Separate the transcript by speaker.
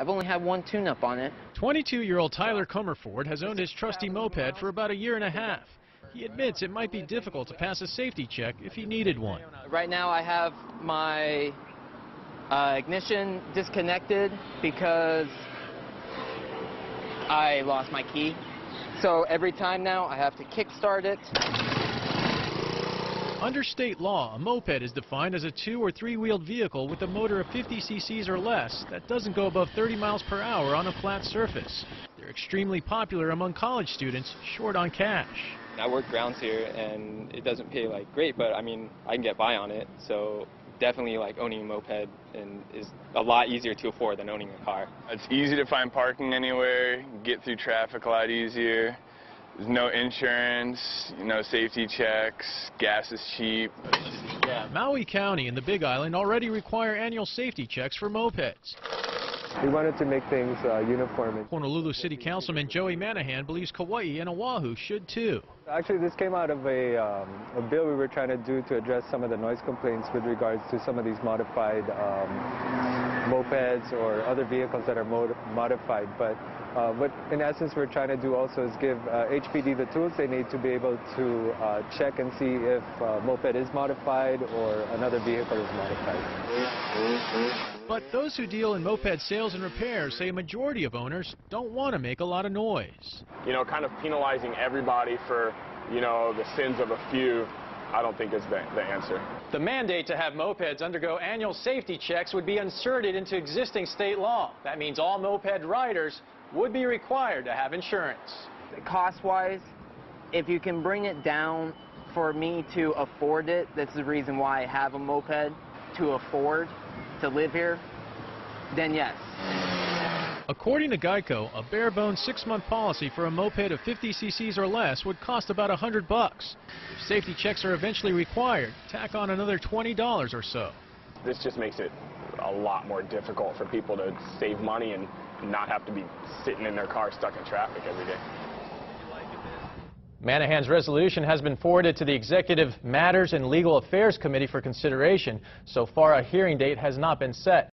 Speaker 1: I've only had one tune-up on it.
Speaker 2: 22-year-old Tyler Comerford has owned his trusty moped for about a year and a half. He admits it might be difficult to pass a safety check if he needed one.
Speaker 1: Right now I have my ignition disconnected because I lost my key. So every time now I have to kickstart it.
Speaker 2: Under state law, a moped is defined as a 2- or 3-wheeled vehicle with a motor of 50 cc's or less that doesn't go above 30 miles per hour on a flat surface. They're extremely popular among college students short on cash.
Speaker 3: I work grounds here, and it doesn't pay like great, but I mean, I can get by on it. So definitely like owning a moped is a lot easier to afford than owning a car.
Speaker 4: It's easy to find parking anywhere, get through traffic a lot easier. There's no insurance, no safety checks, gas is cheap.
Speaker 2: Maui County and the Big Island already require annual safety checks for mopeds.
Speaker 5: We wanted to make things uniform.
Speaker 2: Honolulu City Councilman Joey Manahan believes Kauai and Oahu should too.
Speaker 5: Actually, this came out of a bill we were trying to do to address some of the noise complaints with regards to some of these modified mopeds or other vehicles that are modified. But what in essence we're trying to do also is give HPD the tools they need to be able to check and see if a moped is modified or another vehicle is modified.
Speaker 2: But those who deal in moped sales and repairs say a majority of owners don't want to make a lot of noise.
Speaker 6: You know, kind of penalizing everybody for, you know, the sins of a few, I don't think is the answer.
Speaker 7: The mandate to have mopeds undergo annual safety checks would be inserted into existing state law. That means all moped riders would be required to have insurance.
Speaker 1: Cost-wise, if you can bring it down for me to afford it, that's the reason why I have a moped, to afford to live here, then yes.
Speaker 2: According to Geico, a bare-bones 6-month policy for a moped of 50 cc's or less would cost about $100. If safety checks are eventually required, tack on another $20 or so.
Speaker 6: This just makes it a lot more difficult for people to save money and not have to be sitting in their car stuck in traffic every day.
Speaker 7: Manahan's resolution has been forwarded to the Executive Matters and Legal Affairs Committee for consideration. So far, a hearing date has not been set.